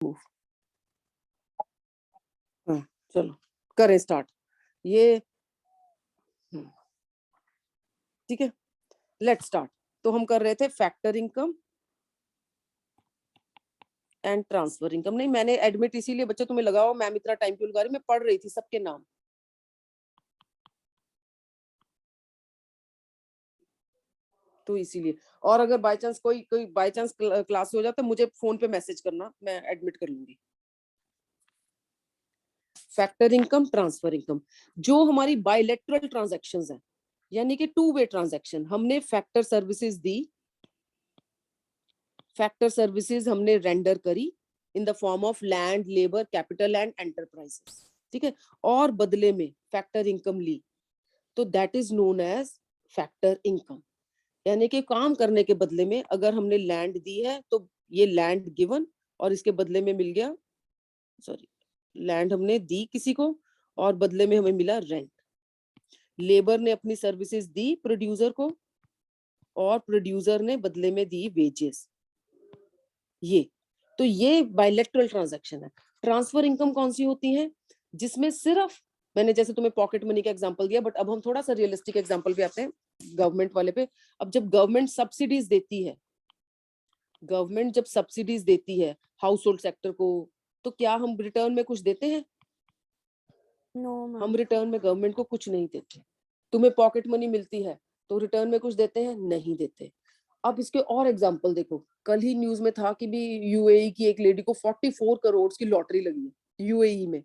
Move. हाँ, चलो करें स्टार्ट ये। ठीक है, लेट्स स्टार्ट। तो हम कर रहे थे factor income and transfer income. नहीं, मैंने एडमिट इसीलिए बच्चे तुम्हें लगाओ, मैम इतना टाइम क्यों लगा रही, मैं पढ़ रही थी सबके नाम। तो इसीलिए, और अगर बाय चांस कोई बाय चांस क्लास हो जाता, मुझे फोन पे मैसेज करना, मैं एडमिट कर लूंगी। फैक्टर इनकम, ट्रांसफर इनकम, जो हमारी बायलैटरल ट्रांजैक्शंस हैं, यानी कि टू वे ट्रांजैक्शन, हमने फैक्टर सर्विसेज दी, फैक्टर सर्विसेज हमने रेंडर करी in the form of land, labour, capital and enterprises. ठीक है, और बदले में फैक्टर इनकम ली, तो that is known age factor income. यानी कि काम करने के बदले में अगर हमने लैंड दी है तो ये लैंड गिवन, और इसके बदले में मिल गया, सॉरी, लैंड हमने दी किसी को और बदले में हमें मिला रेंट। लेबर ने अपनी सर्विसेज दी प्रोड्यूसर को और प्रोड्यूसर ने बदले में दी वेजेस। ये तो ये बायलैटरल ट्रांजैक्शन है। ट्रांसफर इनकम कौन सी होती है, जिसमें सिर्फ, मैंने जैसे तुम्हें पॉकेट मनी का एग्जांपल दिया, बट अब हम थोड़ा सा रियलिस्टिक एग्जांपल पे आते हैं, गवर्नमेंट वाले पे। अब जब गवर्नमेंट सब्सिडीज देती है, गवर्नमेंट जब सब्सिडीज देती है हाउस होल्ड सेक्टर को, तो क्या हम रिटर्न में कुछ देते हैं? No, हम रिटर्न में गवर्नमेंट को कुछ नहीं देते। तुम्हें पॉकेट मनी मिलती है तो रिटर्न में कुछ देते हैं? नहीं देते। अब इसके और एग्जांपल देखो, कल ही न्यूज में था कि भी यूएई की एक लेडी को 44 करोड़ की लॉटरी लगी है यूएई में।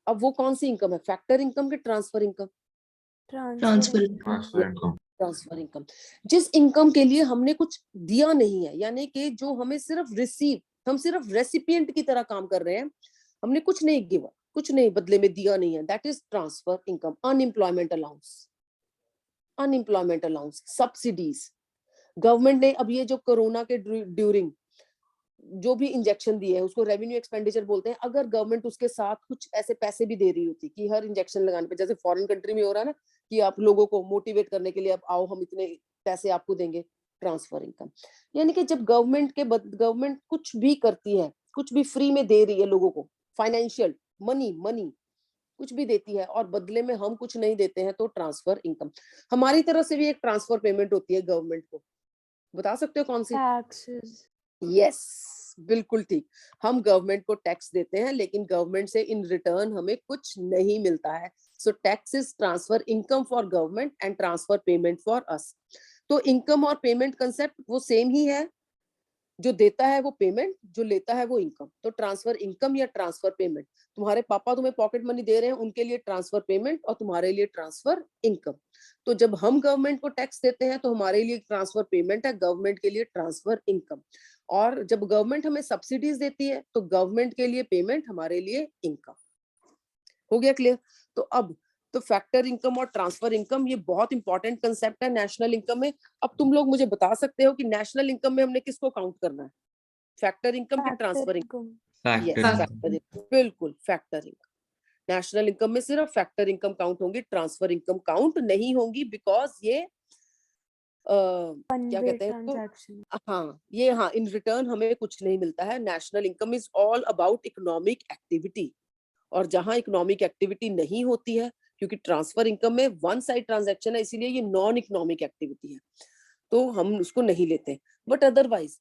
अब वो कौन सी इनकम है, फैक्टर इनकम के transfer income? Transfer income. Transfer income, जिस इनकम के लिए हमने कुछ दिया नहीं है, यानी कि जो हमें सिर्फ रिसीव, हम सिर्फ रेसिपिएंट की तरह काम कर रहे हैं, हमने कुछ नहीं गिवा, कुछ नहीं बदले में दिया नहीं है, that is transfer income. Unemployment allowance, unemployment allowance, subsidies, government ने अब ये जो कोरोना के ड्यूरिंग जो भी इंजेक्शन दिए हैं उसको रेवेन्यू एक्सपेंडिचर बोलते हैं। अगर गवर्नमेंट उसके साथ कुछ ऐसे पैसे भी दे रही होती कि हर इंजेक्शन लगाने पे, जैसे फॉरेन कंट्री में हो रहा है ना, कि आप लोगों को मोटिवेट करने के लिए अब आओ हम इतने पैसे आपको देंगे, ट्रांसफर इनकम। यानी कि जब गवर्नमेंट कुछ भी करती है, कुछ भी फ्री में दे रही है लोगों को, फाइनेंशियल मनी कुछ भी देती है और बदले में हम कुछ नहीं देते हैं, तो ट्रांसफर इनकम। हमारी तरफ से भी एक ट्रांसफर पेमेंट होती है गवर्नमेंट को, बता सकते हो कौन सी? टैक्सेस। यस, बिल्कुल ठीक। हम गवर्नमेंट को टैक्स देते हैं, लेकिन गवर्नमेंट से इन रिटर्न हमें कुछ नहीं मिलता है। So tax is transfer income for government and transfer payment for us. तो इनकम और पेमेंट कंसेप्ट वो सेम ही है, जो देता है वो पेमेंट, जो लेता है वो इनकम। तो ट्रांसफर इनकम या ट्रांसफर पेमेंट, तुम्हारे पापा तुम्हें पॉकेट मनी दे रहे हैं, उनके लिए ट्रांसफर पेमेंट और तुम्हारे लिए ट्रांसफर इनकम। तो जब हम गवर्नमेंट को टैक्स देते हैं तो हमारे लिए ट्रांसफर पेमेंट है, गवर्नमेंट के लिए ट्रांसफर इनकम। और जब गवर्नमेंट हमें सब्सिडीज देती है तो गवर्नमेंट के लिए पेमेंट, हमारे लिए इनकम। हो गया क्लियर? तो अब तो फैक्टर इनकम और ट्रांसफर इनकम ये बहुत इंपॉर्टेंट कंसेप्ट है नेशनल इनकम में। अब तुम लोग मुझे बता सकते हो कि नेशनल इनकम में हमने किसको काउंट करना है, फैक्टर इनकम के transfer income? Yes, factor income, बिल्कुल फैक्टर इनकम। नेशनल इनकम में सिर्फ फैक्टर इनकम काउंट होंगी, ट्रांसफर इनकम काउंट नहीं होंगी, बिकॉज ये क्या कहते हैं इसको, हाँ ये, हाँ इन रिटर्न हमें कुछ नहीं मिलता है। National income is all about economic activity, और जहां इकोनॉमिक एक्टिविटी नहीं होती है, क्योंकि ट्रांसफर इनकम में वन साइड ट्रांजैक्शन है, इसीलिए ये नॉन इकोनॉमिक एक्टिविटी है, तो हम उसको नहीं लेते। बट अदरवाइज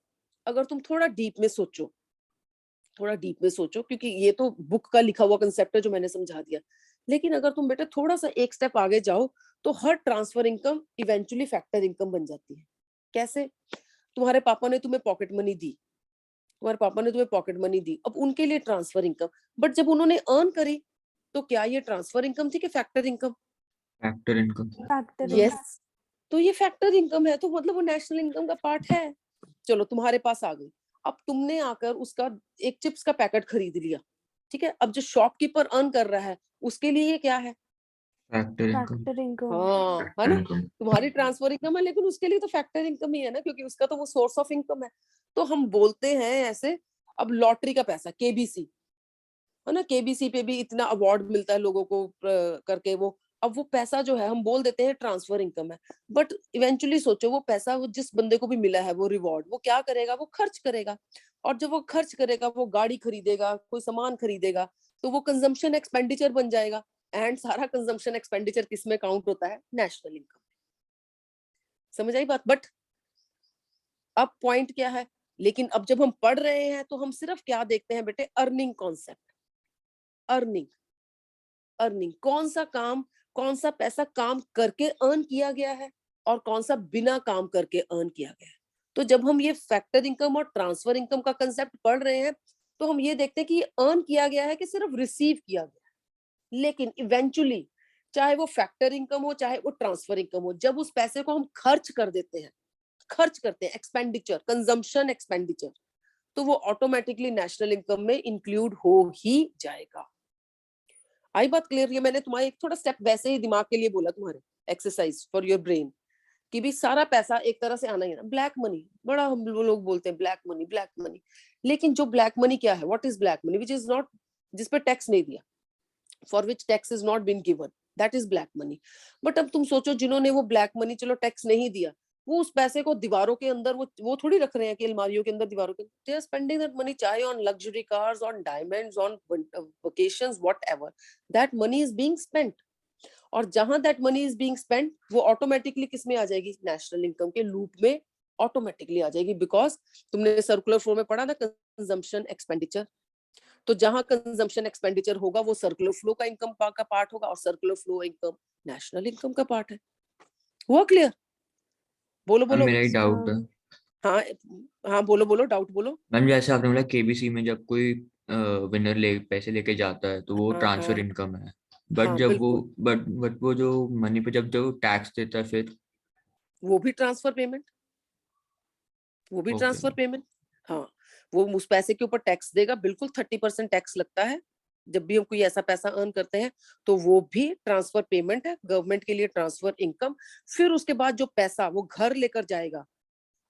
अगर तुम थोड़ा डीप में सोचो, थोड़ा डीप में सोचो, क्योंकि ये तो बुक का लिखा हुआ कंसेप्ट है जो मैंने समझा दिया, लेकिन अगर तुम बेटा थोड़ा सा एक स्टेप आगे जाओ, तो हर transfer income eventually factor income बन जाती है। कैसे? तुम्हारे पापा ने तुम्हें पॉकेट मनी दी, तुम्हारे पापा ने तुम्हें पॉकेट मनी दी, अब उनके लिए ट्रांसफर इनकम, बट जब उन्होंने अर्न करी तो क्या ये ट्रांसफर इनकम थी कि factor income? Factor income. Yes, तो ये फैक्टर इनकम है, तो मतलब वो नेशनल इनकम का पार्ट है। चलो तुम्हारे पास आ गई, अब तुमने आकर उसका एक चिप्स का पैकेट खरीद लिया, ठीक है, अब जो शॉपकीपर अर्न कर रहा है उसके लिए ये क्या है? Factor income. हाँ, है ना, तुम्हारी ट्रांसफर इनकम है, लेकिन उसके लिए तो फैक्टर इनकम ही है ना, क्योंकि उसका तो वो सोर्स ऑफ इनकम है। तो हम बोलते हैं ऐसे। अब लॉटरी का पैसा, केबीसी, है ना, केबीसी पे भी इतना अवार्ड मिलता है लोगों को करके, वो अब वो पैसा जो है हम बोल देते हैं ट्रांसफर इनकम है, बट इवेंचुअली सोचो वो पैसा वो जिस बंदे को भी मिला है वो रिवॉर्ड, वो क्या करेगा, वो खर्च करेगा। और जब वो खर्च करेगा, वो गाड़ी खरीदेगा, कोई सामान खरीदेगा, तो वो कंजम्पशन एक्सपेंडिचर बन जाएगा। एंड सारा कंजम्पशन एक्सपेंडिचर किस में काउंट होता है? National income. समझ आई बात? बट अब पॉइंट क्या है, लेकिन अब जब हम पढ़ रहे हैं तो हम सिर्फ क्या देखते हैं बेटे? Earning concept. अर्निंग, अर्निंग कौन सा काम, कौन सा पैसा काम करके अर्न किया गया है और कौन सा बिना काम करके अर्न किया गया है। तो जब हम ये फैक्टर इनकम और ट्रांसफर इनकम का कंसेप्ट पढ़ रहे हैं तो हम ये देखते हैं कि अर्न किया गया है कि सिर्फ रिसीव किया गया है। लेकिन इवेंचुअली चाहे वो फैक्टर इनकम हो चाहे वो ट्रांसफर इनकम हो, जब उस पैसे को हम खर्च कर देते हैं, खर्च करते हैं, एक्सपेंडिचर, कंजम्पशन एक्सपेंडिचर, तो वो ऑटोमेटिकली नेशनल इनकम में इंक्लूड हो ही जाएगा। आई बात क्लियर? है? मैंने तुम्हारे एक थोड़ा स्टेप वैसे ही दिमाग के लिए बोला, तुम्हारे एक्सरसाइज फॉर योर ब्रेन, कि भी सारा पैसा एक तरह से आना ही ना। ब्लैक मनी, बड़ा हम लोग बोलते हैं ब्लैक मनी, ब्लैक मनी, लेकिन जो ब्लैक मनी क्या है? What is black money? Which is not, जिस पे टैक्स नहीं दिया, for which tax is not been given, that is black money. But अब तुम सोचो, जिन्होंने वो ब्लैक मनी, चलो टैक्स नहीं दिया, वो उस पैसे को दीवारों के अंदर, वो थोड़ी रख रहे हैं कि अलमारियों के अंदर, दीवारों के, they are spending that money, चाहे on luxury cars, on diamonds, on vacations, whatever, that money is being spent. और जहां that money is being spent, वो ऑटोमेटिकली किस में आ जाएगी? नेशनल इनकम के लूप में ऑटोमेटिकली आ जाएगी, बिकॉज तुमने सर्कुलर फ्लो में पढ़ा ना, कंजम्पशन एक्सपेंडिचर। तो जहां कंजम्पशन एक्सपेंडिचर होगा वो सर्कुलर फ्लो का इनकम का पार्ट होगा, और circular flow income national income का पार्ट है। हुआ क्लियर? बोलो मैम बोलो। मेरा एक डाउट है। हाँ हाँ, बोलो बोलो, डाउट बोलो। मैम जैसे आपने बोला केबीसी में जब कोई विनर पैसे लेके जाता है तो वो हाँ ट्रांसफर हाँ इनकम है, बट हाँ, जब वो, बिल्कुल, बट वो जो मनी पे जब जो टैक्स देता है फिर। वो भी ट्रांसफर पेमेंट, वो भी ओके। Transfer payment. हाँ, वो उस पैसे के ऊपर टैक्स देगा, बिल्कुल 30% टैक्स लगता है जब भी हम कोई ऐसा पैसा अर्न करते हैं, तो वो भी ट्रांसफर पेमेंट है, गवर्नमेंट के लिए ट्रांसफर इनकम। फिर उसके बाद जो पैसा वो घर लेकर जाएगा,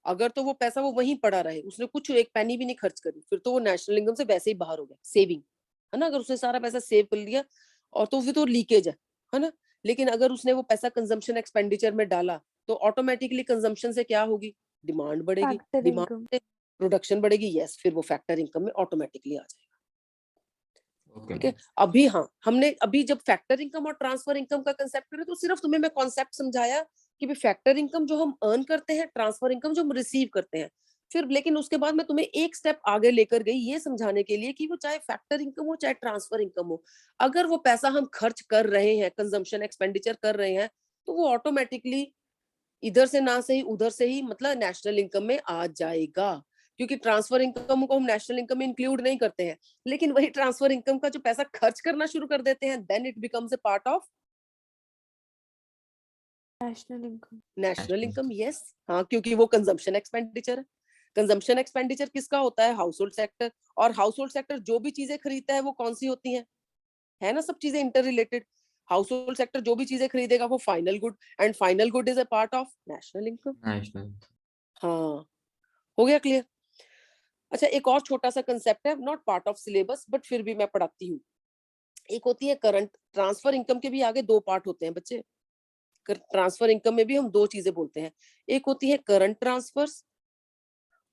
अगर तो वो पैसा वो वहीं पड़ा रहे, उसने कुछ एक पैनी भी नहीं खर्च करी, फिर तो वो नेशनल इनकम से वैसे ही बाहर हो गया, सेविंग है ना। अगर उसने सारा पैसा सेव कर लिया, और तो फिर तो लीकेज है ना। लेकिन अगर उसने वो पैसा कंजम्पशन एक्सपेंडिचर में डाला, तो ऑटोमेटिकली कंजम्पशन से क्या होगी? डिमांड बढ़ेगी, फैक्टर डिमांड इनकम। से प्रोडक्शन बढ़ेगी, यस, फिर वो फैक्टर इनकम में ऑटोमेटिकली आ जाएगा। ओके। ठीक है, अभी हाँ, हमने अभी जब फैक्टर इनकम और ट्रांसफर इनकम का कंसेप्ट करें, तो सिर्फ तुम्हें मैं कॉन्सेप्ट समझाया कि भी फैक्टर इनकम जो हम अर्न करते हैं, ट्रांसफर इनकम जो हम रिसीव करते हैं। फिर लेकिन उसके बाद मैं तुम्हें एक स्टेप आगे लेकर गई, ये समझाने के लिए कि वो चाहे फैक्टर इनकम हो चाहे ट्रांसफर इनकम हो, अगर वो पैसा हम खर्च कर रहे हैं, कंजम्पशन एक्सपेंडिचर कर रहे हैं, तो वो ऑटोमेटिकली इधर से ना सही उधर से ही मतलब नेशनल इनकम में आ जाएगा। क्योंकि ट्रांसफर इनकम को हम नेशनल इनकम में इंक्लूड नहीं करते हैं, लेकिन वही ट्रांसफर इनकम का जो पैसा खर्च करना शुरू कर देते हैं, then it becomes a part of national income. National income. Yes, हाँ, क्योंकि वो कंजम्पशन एक्सपेंडिचर है। कंजम्पशन एक्सपेंडिचर किसका होता है? Household sector. और हाउस होल्ड सेक्टर जो भी चीजें खरीदता है वो कौन सी होती हैं? है ना, सब चीजें inter related. House hold sector जो भी चीजें खरीदेगा वो final good, and final good is a part of national income. National. हाँ, हो गया क्लियर? अच्छा, एक और छोटा सा कंसेप्ट है, not part of syllabus but फिर भी मैं पढ़ाती हूँ। एक होती है करंट ट्रांसफर इनकम, के भी आगे दो पार्ट होते हैं बच्चे। ट्रांसफर इनकम में भी हम दो चीजें बोलते हैं, एक होती है करंट ट्रांसफर्स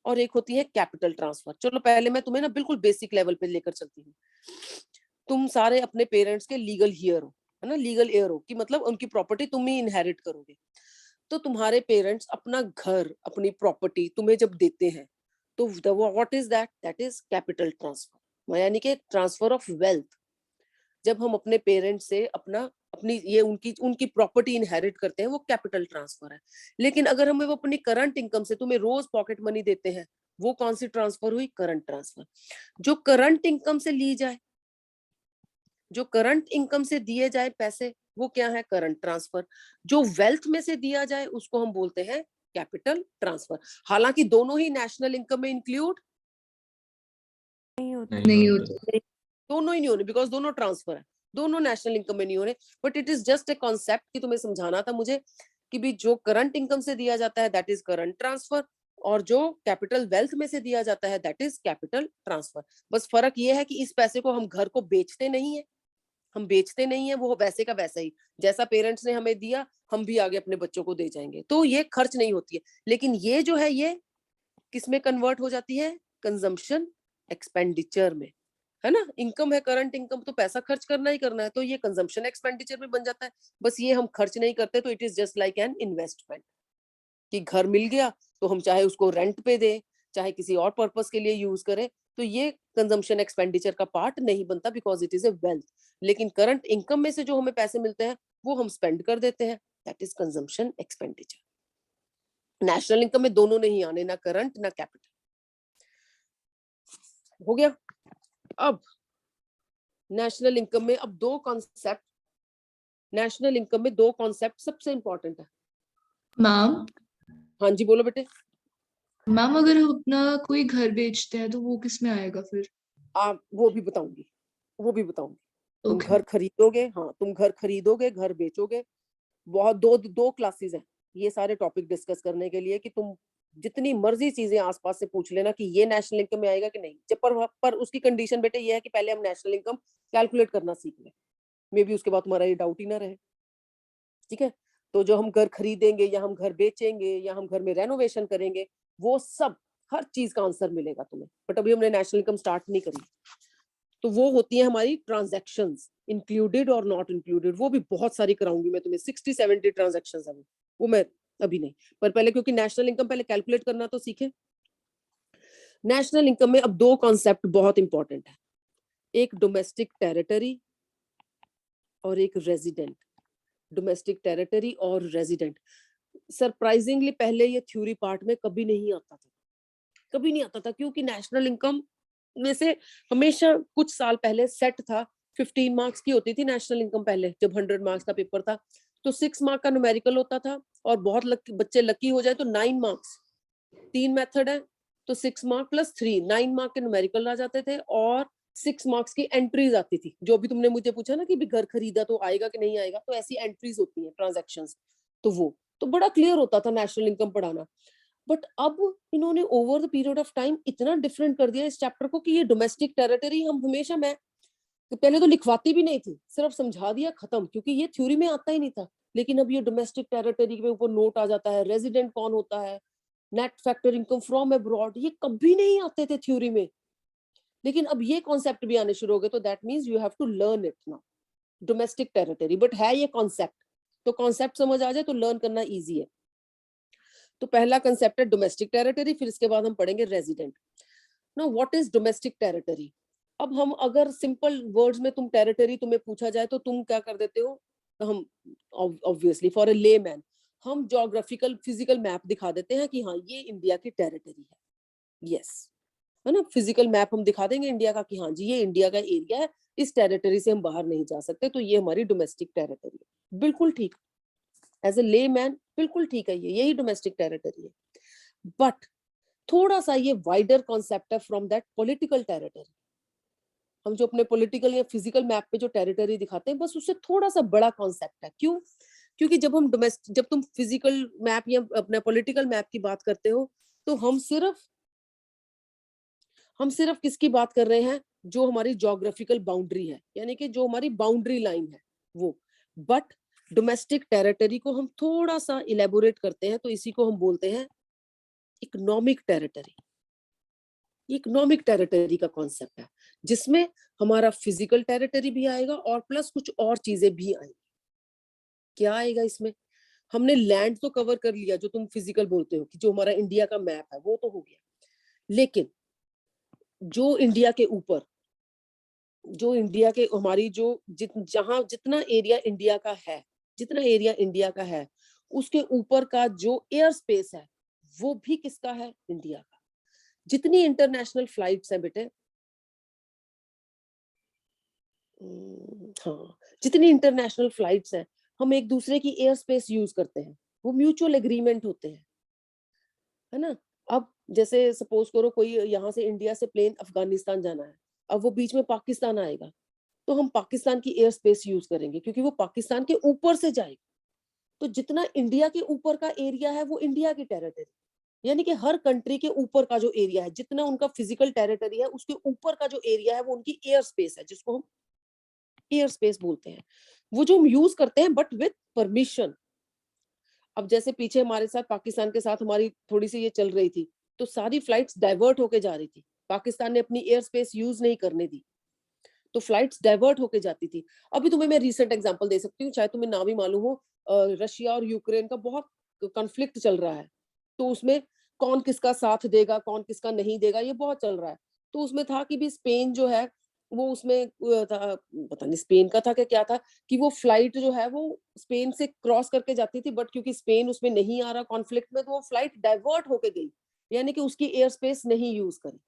और एक होती है कैपिटल ट्रांसफर। चलो पहले मैं तुम्हें ना बिल्कुल बेसिक लेवल पे लेकर चलती हूँ। तुम सारे अपने पेरेंट्स के लीगल हियर हो, है ना, लीगल एयर हो, कि मतलब उनकी प्रॉपर्टी तुम ही इनहेरिट करोगे। तो तुम्हारे पेरेंट्स अपना घर, अपनी प्रॉपर्टी तुम्हें जब देते हैं, तो what is that? That is capital transfer, यानी कि ट्रांसफर ऑफ वेल्थ। जब हम अपने पेरेंट्स से अपना अपनी ये उनकी उनकी प्रॉपर्टी इनहेरिट करते हैं, वो कैपिटल ट्रांसफर है। लेकिन अगर हमें वो अपनी करंट इनकम से तुम्हें रोज पॉकेट मनी देते हैं, वो कौन सी ट्रांसफर हुई? Current transfer. जो करंट इनकम से ली जाए, जो करंट इनकम से दिए जाए पैसे, वो क्या है? Current transfer. जो वेल्थ में से दिया जाए उसको हम बोलते हैं कैपिटल ट्रांसफर। हालांकि दोनों ही नेशनल इनकम में इंक्लूड नहीं होते। नहीं होते। दोनों ही नहीं होने, बिकॉज दोनों ट्रांसफर है, दोनों नेशनल इनकम में नहीं होने। But it is just a concept कि तुम्हें समझाना था मुझे कि भी जो करंट इनकम से दिया जाता है दैट इज करंट ट्रांसफर, और जो कैपिटल वेल्थ में से दिया जाता है दैट इज कैपिटल ट्रांसफर। बस फर्क ये है कि इस पैसे को हम घर को बेचते नहीं है, हम बेचते नहीं है, वो वैसे का वैसा ही, जैसा पेरेंट्स ने हमें दिया हम भी आगे अपने बच्चों को दे जाएंगे, तो ये खर्च नहीं होती है। लेकिन ये जो है ये किस में कन्वर्ट हो जाती है? कंजम्पशन एक्सपेंडिचर में, है ना। इनकम है, करंट इनकम, तो पैसा खर्च करना ही करना है, तो ये कंजम्पशन एक्सपेंडिचर में बन जाता है। बस ये हम खर्च नहीं करते, तो it is just like an investment, कि घर मिल गया तो हम चाहे उसको रेंट पे दें, चाहे किसी और पर्पस के लिए यूज करें, तो ये कंजम्पशन एक्सपेंडिचर का पार्ट नहीं बनता, because it is A wealth. लेकिन करंट इनकम में से जो हमें पैसे मिलते हैं वो हम स्पेंड कर देते हैं, that is consumption expenditure. National income में दोनों नहीं आने, ना करंट ना कैपिटल। हो गया। अब नेशनल इनकम में अब दो कॉन्सेप्ट, नेशनल इनकम में दो कॉन्सेप्ट सबसे इंपॉर्टेंट है। मैम हाँ जी बोलो बेटे। मैम अगर हम अपना कोई घर बेचते हैं तो वो किस में आएगा फिर? आप वो भी बताऊंगी, वो भी बताऊंगी। तुम Okay. घर खरीदोगे, हाँ तुम घर खरीदोगे, घर बेचोगे, बहुत दो क्लासेस हैं ये सारे टॉपिक डिस्कस करने के लिए, कि तुम जितनी मर्जी चीजें आसपास से पूछ लेना कि ये नेशनल इनकम में आएगा कि नहीं। जब पर उसकी कंडीशन बेटे ये है कि पहले हम नेशनल इनकम कैलकुलेट करना सीख लें, मे बी उसके बाद तुम्हारा ये डाउट ही ना रहे। ठीक है, तो जो हम घर खरीदेंगे या हम घर बेचेंगे या हम घर में रेनोवेशन करेंगे, वो सब हर चीज का आंसर मिलेगा तुम्हें। बट अभी हमने नेशनल इनकम स्टार्ट नहीं करी, तो वो होती है हमारी ट्रांजैक्शंस, इंक्लूडेड और नॉट इंक्लूडेड। वो भी बहुत सारी कराऊंगी मैं तुम्हें, 60-70 ट्रांजैक्शंस है वो मैं अभी नहीं, पर पहले क्योंकि नेशनल इनकम पहले कैलकुलेट करना तो सीखे। नेशनल इनकम में अब दो कॉन्सेप्ट बहुत इंपॉर्टेंट है, एक डोमेस्टिक टेरिटरी और एक रेजिडेंट। डोमेस्टिक टेरिटरी और रेजिडेंट, सरप्राइजिंगली पहले ये थ्योरी पार्ट में कभी नहीं आता था, कभी नहीं आता था, क्योंकि नेशनल इनकम में से हमेशा कुछ साल पहले सेट था, 15 मार्क्स की होती थी नेशनल इनकम पहले, जब 100 मार्क्स का पेपर था तो 6 मार्क का न्यूमेरिकल होता था, और बहुत बच्चे लकी हो जाए तो 9 मार्क्स, 3 मेथड है, तो 6 मार्क प्लस 3, 9 मार्क के न्यूमेरिकल आ जाते थे, और 6 मार्क्स की एंट्रीज आती थी। जो भी तुमने मुझे पूछा ना कि भी घर खरीदा तो आएगा कि नहीं आएगा, तो ऐसी एंट्रीज होती है, ट्रांजैक्शंस, तो वो तो बड़ा क्लियर होता था नेशनल इनकम पढ़ाना। बट अब इन्होंने over the period of time इतना डिफरेंट कर दिया इस चैप्टर को कि ये डोमेस्टिक टेरिटरी हम हमेशा, मैं तो पहले तो लिखवाती भी नहीं थी, सिर्फ समझा दिया खत्म, क्योंकि ये थ्योरी में आता ही नहीं था। लेकिन अब ये डोमेस्टिक टेरिटरी के ऊपर नोट आ जाता है, रेजिडेंट कौन होता है, net factor income from abroad, ये कभी नहीं आते थे थ्योरी में, लेकिन अब ये कॉन्सेप्ट भी आने शुरू हो गए, तो that means you have to learn it now, domestic territory. But है ये कॉन्सेप्ट, तो कॉन्सेप्ट समझ आ जाए तो लर्न करना इजी है। तो पहला कंसेप्ट है डोमेस्टिक टेरिटरी, फिर इसके बाद हम पढ़ेंगे resident. Now what is domestic territory? अब हम अगर सिंपल वर्ड्स में तुम टेरिटरी तुम्हें पूछा जाए तो तुम क्या कर देते हो, हम ऑब्वियसली फॉर अ लेमैन हम ज्योग्राफिकल फिजिकल मैप दिखा देते हैं कि हाँ ये इंडिया की टेरिटरी है, यस, है ना। फिजिकल मैप हम दिखा देंगे इंडिया का कि हाँ जी ये इंडिया का एरिया है, इस टेरिटरी से हम बाहर नहीं जा सकते, तो ये हमारी डोमेस्टिक टेरिटरी है। बिल्कुल ठीक, एज ए लेमैन बिल्कुल ठीक है, ये यही डोमेस्टिक टेरिटरी है। बट थोड़ा सा ये वाइडर कॉन्सेप्ट है फ्रॉम दैट पॉलिटिकल टेरिटरी। हम जो अपने पॉलिटिकल या फिजिकल मैप पे जो टेरिटरी दिखाते हैं, बस उससे थोड़ा सा बड़ा कॉन्सेप्ट है। क्यों? क्योंकि जब तुम फिजिकल मैप या अपना पॉलिटिकल मैप की बात करते हो, तो हम सिर्फ किसकी बात कर रहे हैं, जो हमारी ज्योग्राफिकल बाउंड्री है, यानी कि जो हमारी बाउंड्री लाइन है वो। बट डोमेस्टिक टेरिटरी को हम थोड़ा सा इलेबोरेट करते हैं, तो इसी को हम बोलते हैं इकोनॉमिक टेरिटरी। इकोनॉमिक टेरिटरी का कॉन्सेप्ट है, जिसमें हमारा फिजिकल टेरिटरी भी आएगा और प्लस कुछ और चीजें भी आएंगी। क्या आएगा इसमें? हमने लैंड तो कवर कर लिया, जो तुम फिजिकल बोलते हो कि जो हमारा इंडिया का मैप है वो तो हो गया, लेकिन जो इंडिया के ऊपर, जो इंडिया के हमारी जो जहां जितना एरिया इंडिया का है, जितना एरिया इंडिया का है, उसके ऊपर का जो एयर स्पेस है वो भी किसका है? इंडिया का। जितनी इंटरनेशनल फ्लाइट्स हैं बेटे, हाँ, जितनी इंटरनेशनल फ्लाइट्स हैं, हम एक दूसरे की एयर स्पेस यूज करते हैं, वो म्यूचुअल एग्रीमेंट होते हैं, है ना। अब जैसे सपोज करो कोई यहाँ से इंडिया से प्लेन अफगानिस्तान जाना है, अब वो बीच में पाकिस्तान आएगा, तो हम पाकिस्तान की एयर स्पेस यूज करेंगे, क्योंकि वो पाकिस्तान के ऊपर से जाएगा। तो जितना इंडिया के ऊपर का एरिया है वो इंडिया की टेरिटरी, यानी कि हर कंट्री के ऊपर का जो एरिया है, जितना उनका फिजिकल टेरिटरी है, उसके ऊपर का जो एरिया है वो उनकी एयर स्पेस है, जिसको हम एयर स्पेस बोलते हैं। वो जो हम यूज करते हैं बट विद परमिशन। अब जैसे पीछे हमारे साथ पाकिस्तान के साथ हमारी थोड़ी सी ये चल रही थी, तो सारी फ्लाइट्स डाइवर्ट होके जा रही थी, पाकिस्तान ने अपनी एयर स्पेस यूज नहीं करने दी, तो फ्लाइट्स डाइवर्ट होके जाती थी। अभी तुम्हें मैं रीसेंट एग्जांपल दे सकती हूँ, शायद तुम्हें ना भी मालूम हो, रशिया और यूक्रेन का बहुत कॉन्फ्लिक्ट चल रहा है, तो उसमें कौन किसका साथ देगा, कौन किसका नहीं देगा, ये बहुत चल रहा है। तो उसमें था कि भी स्पेन जो है वो उसमें था, पता नहीं स्पेन का था क्या था, कि वो फ्लाइट जो है वो स्पेन से क्रॉस करके जाती थी, बट क्योंकि स्पेन उसमें नहीं आ रहा कॉन्फ्लिक्ट में, तो वो फ्लाइट डाइवर्ट होके गई, यानी कि उसकी एयर स्पेस नहीं यूज करी।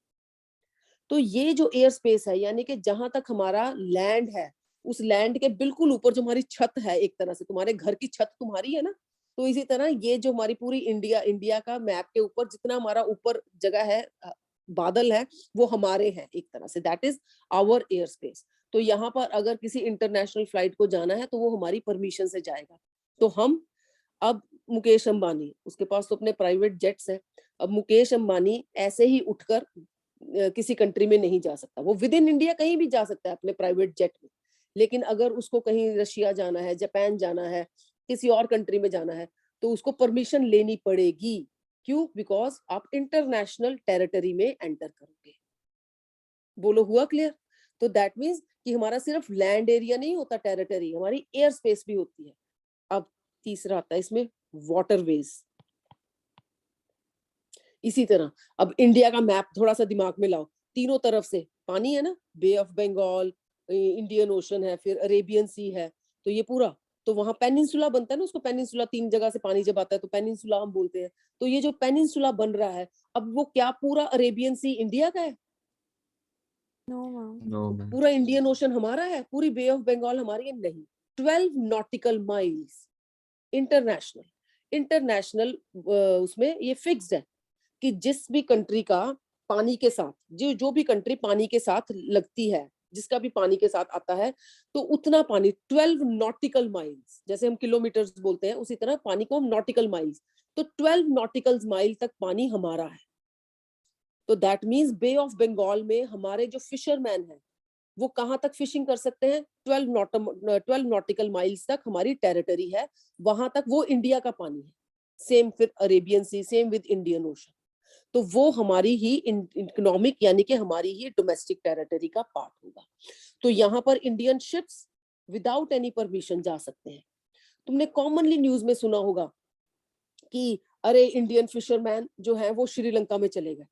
तो ये जो एयर स्पेस है, यानी कि जहां तक हमारा लैंड है, उस लैंड के बिल्कुल ऊपर जो हमारी छत है, एक तरह से तुम्हारे घर की छत तुम्हारी है ना, तो इसी तरह ये जो हमारी पूरी इंडिया का मैप के ऊपर जितना हमारा ऊपर जगह है, बादल है, वो हमारे हैं एक तरह से, that is our air space. तो यहाँ पर अगर किसी इंटरनेशनल फ्लाइट को जाना है तो वो हमारी परमिशन से जाएगा। तो हम अब मुकेश अंबानी, उसके पास तो अपने प्राइवेट जेट्स हैं, अब मुकेश अंबानी ऐसे ही उठकर किसी कंट्री में नहीं जा सकता, वो विद इन इंडिया कहीं भी जा सकता है अपने प्राइवेट जेट में, लेकिन अगर उसको कहीं रशिया जाना है, जापान जाना है, किसी और कंट्री में जाना है, तो उसको परमिशन लेनी पड़ेगी। क्यों? बिकॉज आप इंटरनेशनल टेरिटरी में एंटर करोगे। बोलो हुआ क्लियर? तो दैट मीन्स कि हमारा सिर्फ लैंड एरिया नहीं होता टेरिटरी, हमारी एयर स्पेस भी होती है। अब तीसरा आता है इसमें वाटरवेज। इसी तरह अब इंडिया का मैप थोड़ा सा दिमाग में लाओ, तीनों तरफ से पानी है ना, बे ऑफ बंगाल, इंडियन ओशन है, फिर अरेबियन सी है, तो ये पूरा, तो वहां पेनिनसुला बनता है ना, उसको पेनिनसुला, 3 जगह से पानी जब आता है तो पेनिनसुला हम बोलते हैं। तो ये जो पेनिनसुला बन रहा है, अब वो क्या पूरा अरेबियन सी इंडिया का है? No ma'am. No ma'am. पूरा इंडियन ओशन हमारा है? पूरी बे ऑफ बंगाल हमारी है? नहीं। 12 नॉटिकल माइल्स इंटरनेशनल, इंटरनेशनल उसमें ये फिक्स्ड है कि जिस भी कंट्री का पानी के साथ, जो भी कंट्री पानी के साथ लगती है, जिसका भी पानी के साथ आता है, तो उतना पानी 12 नॉटिकल माइल्स, जैसे हम किलोमीटर्स बोलते हैं उसी तरह पानी को हम नॉटिकल माइल्स, तो 12 नॉटिकल माइल तक पानी हमारा है। तो that means Bay of Bengal में हमारे जो फिशरमैन है वो कहाँ तक फिशिंग कर सकते हैं? 12 नॉटिकल माइल्स तक हमारी टेरिटरी है, वहां तक वो इंडिया का पानी है। सेम फिर Arabian Sea, same with Indian Ocean, तो वो हमारी ही इकोनॉमिक यानी कि हमारी ही डोमेस्टिक टेरिटरी का पार्ट होगा। तो यहाँ पर Indian ships without any permission जा सकते हैं। तुमने कॉमनली न्यूज में सुना होगा कि अरे इंडियन फिशरमैन जो है वो श्रीलंका में चले गए,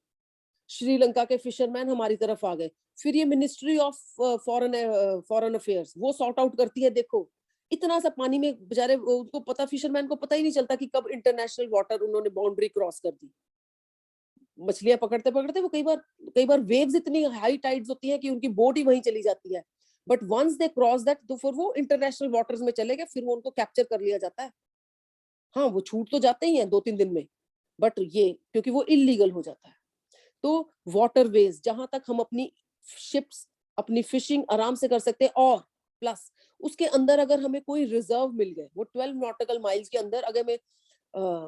श्रीलंका के फिशरमैन हमारी तरफ आ गए, फिर ये मिनिस्ट्री ऑफ फॉरेन अफेयर्स वो सॉर्ट आउट करती है। देखो इतना सा पानी में बेचारे उनको पता, फिशरमैन को पता ही नहीं चलता कि कब इंटरनेशनल वाटर उन्होंने बाउंड्री क्रॉस कर दी। मछलियां पकड़ते पकड़ते वो कई बार वेव्स इतनी हाई टाइड्स होती है कि उनकी बोट ही वहीं चली जाती है, but once they cross that तो फिर वो इंटरनेशनल वाटर्स में चले गए, फिर वो उनको कैप्चर कर लिया जाता है। हाँ वो छूट तो जाते ही हैं 2-3 दिन में, बट ये क्योंकि वो इलीगल हो जाता है। तो वाटरवेज जहां तक हम अपनी शिप्स, अपनी फिशिंग आराम से कर सकते हैं, और प्लस उसके अंदर अगर हमें कोई रिजर्व मिल गए, वो 12 नॉटिकल माइल्स के अंदर अगर मैं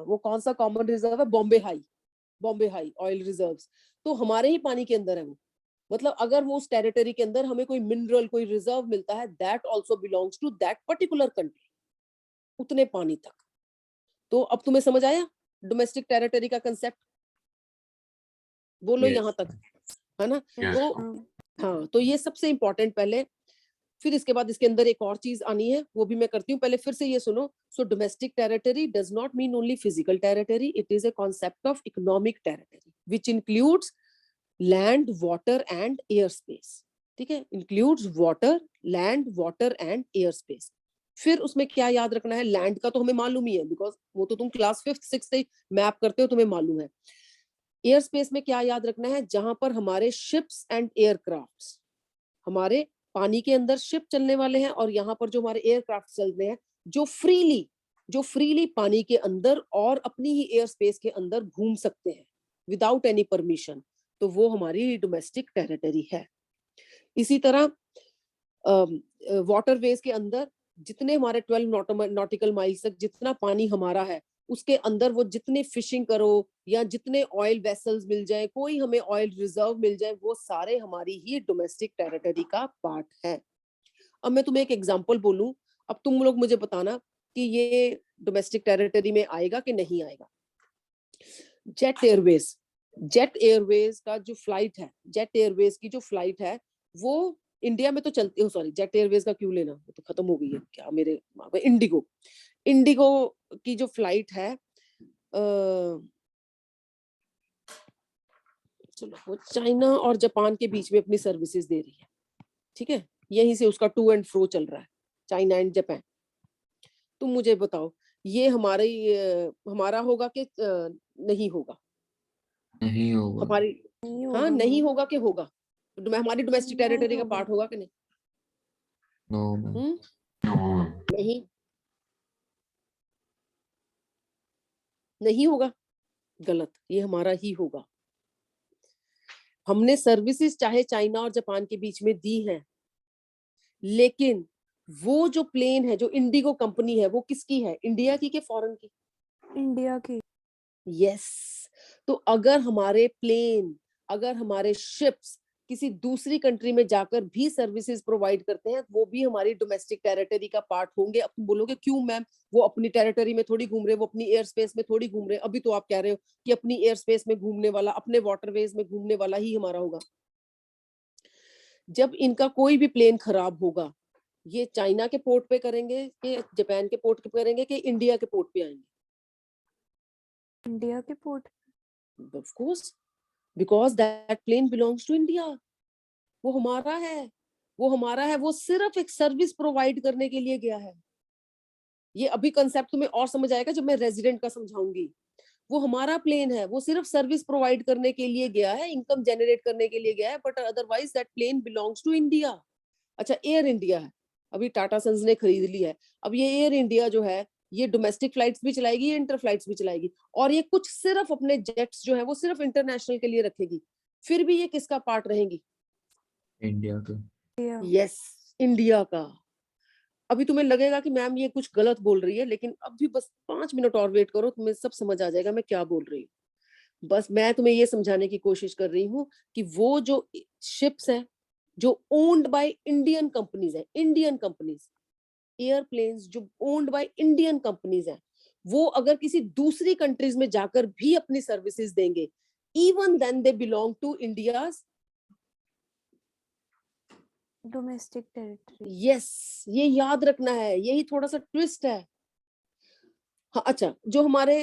वो कौन सा कॉमन रिजर्व है, बॉम्बे हाई ऑयल रिजर्व्स, तो हमारे ही पानी के अंदर है वो। मतलब अगर वो उस टेरिटरी के अंदर हमें कोई मिनरल, कोई रिजर्व मिलता है, that also belongs to that particular country, उतने पानी तक। तो अब तुम्हें समझ आया डोमेस्टिक टेरिटरी का कंसेप्ट? बोलो यहाँ तक, है ना? Yes. तो हाँ, तो ये सबसे इंपॉर्टेंट पहले, फिर इसके बाद इसके अंदर एक और चीज आनी है, वो भी मैं करती हूँ। पहले फिर से ये सुनो। So domestic territory does not mean only physical territory, it is a concept of economic territory which includes land, water and airspace. ठीक है, includes water, land, water and airspace. फिर उसमें क्या याद रखना है? लैंड का तो हमें मालूम ही है, बिकॉज वो तो तुम क्लास 5th 6th से मैप करते हो, तुम्हें मालूम है। एयर स्पेस में क्या याद रखना है? जहां पर हमारे शिप्स एंड एयरक्राफ्ट्स, हमारे पानी के अंदर शिप चलने वाले हैं, और यहाँ पर जो हमारे एयरक्राफ्ट चल रहे हैं, जो फ्रीली पानी के अंदर और अपनी ही एयर स्पेस के अंदर घूम सकते हैं विदाउट एनी परमिशन, तो वो हमारी डोमेस्टिक टेरिटरी है। इसी तरह वाटरवेज के अंदर जितने हमारे 12 नॉटिकल माइल्स तक जितना पानी हमारा है, उसके अंदर वो जितने फिशिंग करो या जितने ऑयल वेसल्स मिल जाए, कोई हमें ऑयल रिजर्व मिल जाए, वो सारे हमारी ही डोमेस्टिक टेरिटरी का पार्ट है। अब मैं तुम्हें एक एग्जांपल बोलूं, अब तुम लोग मुझे बताना कि ये डोमेस्टिक टेरिटरी में आएगा कि नहीं आएगा। जेट एयरवेज, जेट एयरवेज का जो फ्लाइट है, जेट एयरवेज की जो फ्लाइट है वो इंडिया में तो चलती है, सॉरी जेट एयरवेज का क्यों लेना, वो तो खत्म हो गई है क्या मेरे दिमाग में। इंडिगो, इंडिगो की जो फ्लाइट है चलो वो चाइना और जापान के बीच में अपनी सर्विसेज दे रही है, ठीक है, यहीं से उसका टू एंड फ्रो चल रहा है, चाइना एंड जापान। तुम मुझे बताओ ये हमारा होगा कि नहीं होगा? नहीं होगा। हमारी, नहीं हाँ होगा नहीं मैम, होगा कि होगा? हमारी डोमेस्टिक नहीं टेरिटरी का होगा। पार्ट होगा कि नहीं? No ma'am. हम्म, नहीं, नहीं होगा, गलत, ये हमारा ही होगा। हमने सर्विसेज चाहे चाइना और जापान के बीच में दी हैं, लेकिन वो जो प्लेन है, जो इंडिगो कंपनी है, वो किसकी है, इंडिया की के फॉरेन की? इंडिया की। यस। तो अगर हमारे प्लेन, अगर हमारे शिप्स किसी दूसरी कंट्री में जाकर भी सर्विसेज प्रोवाइड करते हैं, वो भी हमारी डोमेस्टिक टेरिटरी का पार्ट होंगे। अब तुम बोलोगे क्यों मैम, वो अपनी टेरिटरी में थोड़ी घूम रहे, वो अपनी एयर स्पेस में थोड़ी घूम रहे। अभी तो आप कह रहे हो कि अपनी एयर स्पेस में घूमने वाला, अपने वाटरवेज में घूमने वाला ही हमारा होगा। जब इनका कोई भी प्लेन खराब होगा, ये चाइना के पोर्ट पे करेंगे कि जापान के पोर्ट पे करेंगे कि इंडिया के पोर्ट पे आएंगे? इंडिया के port. Of course, because that plane belongs to India. वो हमारा है, वो हमारा है, वो सिर्फ एक सर्विस प्रोवाइड करने के लिए गया है। ये अभी कंसेप्ट तुम्हें और समझ आएगा जब मैं रेजिडेंट का समझाऊंगी। वो हमारा प्लेन है, वो सिर्फ सर्विस प्रोवाइड करने के लिए गया है, इनकम जनरेट करने के लिए गया है, but otherwise that plane belongs to India. अच्छा, एयर इंडिया है, अभी टाटा सन्स ने खरीद ली है। अब ये एयर इंडिया जो है, ये डोमेस्टिक फ्लाइट्स भी चलाएगी, ये इंटर फ्लाइट्स भी चलाएगी, और ये कुछ सिर्फ अपने जेट्स जो है वो सिर्फ इंटरनेशनल के लिए रखेगी। फिर भी ये किसका पार्ट रहेंगी? इंडिया का। इंडिया। यस, इंडिया का। अभी तुम्हें लगेगा कि मैम ये कुछ गलत बोल रही है, लेकिन अभी बस 5 मिनट और वेट करो, तुम्हें सब समझ आ जाएगा मैं क्या बोल रही हूँ। बस मैं तुम्हें ये समझाने की कोशिश कर रही हूँ कि वो जो शिप्स हैं जो ओन्ड बाय इंडियन कंपनीज है, इंडियन कंपनीज, एयरप्लेन्स जो ओन्ड बाय इंडियन कंपनीज है, वो अगर किसी दूसरी कंट्रीज में जाकर भी अपनी सर्विसेज देंगे, even then they belong to India's domestic territory. Yes. ये याद रखना है, यही थोड़ा सा ट्विस्ट है। हाँ, अच्छा, जो हमारे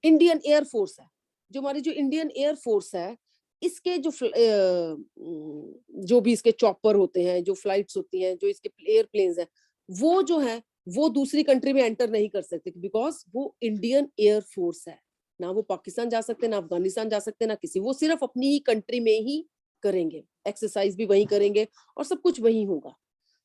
इंडियन एयरफोर्स है, जो हमारी जो इंडियन एयरफोर्स है, इसके जो भी इसके चॉपर होते हैं, जो फ्लाइट्स होती हैं, जो इसके एयरप्लेन्स हैं, वो जो है वो दूसरी कंट्री में एंटर नहीं कर सकते, बिकॉज वो इंडियन एयरफोर्स है। ना वो पाकिस्तान जा सकते, ना अफगानिस्तान जा सकते, ना किसी, वो सिर्फ अपनी ही कंट्री में ही करेंगे, एक्सरसाइज भी वही करेंगे और सब कुछ वही होगा।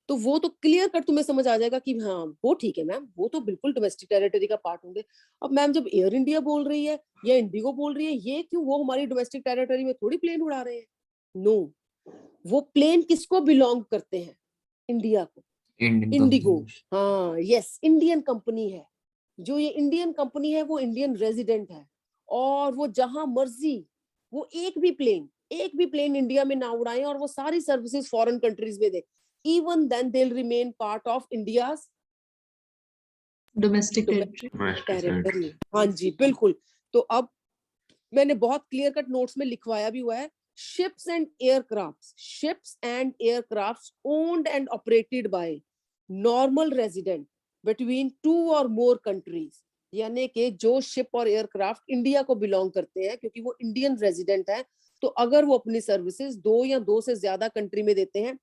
तो वो तो क्लियर कट तुम्हें समझ आ जाएगा कि हाँ वो ठीक है मैम, वो तो बिल्कुल डोमेस्टिक टेरिटरी का पार्ट होंगे। अब मैम जब एयर इंडिया बोल रही है या इंडिगो बोल रही है, ये क्यों, वो हमारी डोमेस्टिक टेरिटरी में थोड़ी प्लेन उड़ा रहे हैं? नो, वो प्लेन किसको बिलोंग करते हैं? इंडिया को। Indian Indigo, company. हाँ यस, इंडियन कंपनी है। जो ये इंडियन कंपनी है वो इंडियन रेजिडेंट है, और वो जहां मर्जी, वो एक भी प्लेन इंडिया में ना उड़ाएं और वो सारी सर्विसेज फॉरेन कंट्रीज में they, even then they will remain part of India's domestic territory. Territory. हाँ जी बिल्कुल। तो अब मैंने बहुत क्लियर कट नोट्स में लिखवाया भी हुआ है, ships and aircrafts owned and operated by normal resident between 2 और मोर कंट्रीज, यानी कि जो शिप और एयरक्राफ्ट इंडिया को बिलोंग करते हैं, क्योंकि वो इंडियन रेजिडेंट है, तो अगर वो अपनी सर्विसेज 2 या 2 से ज्यादा कंट्री में देते हैं,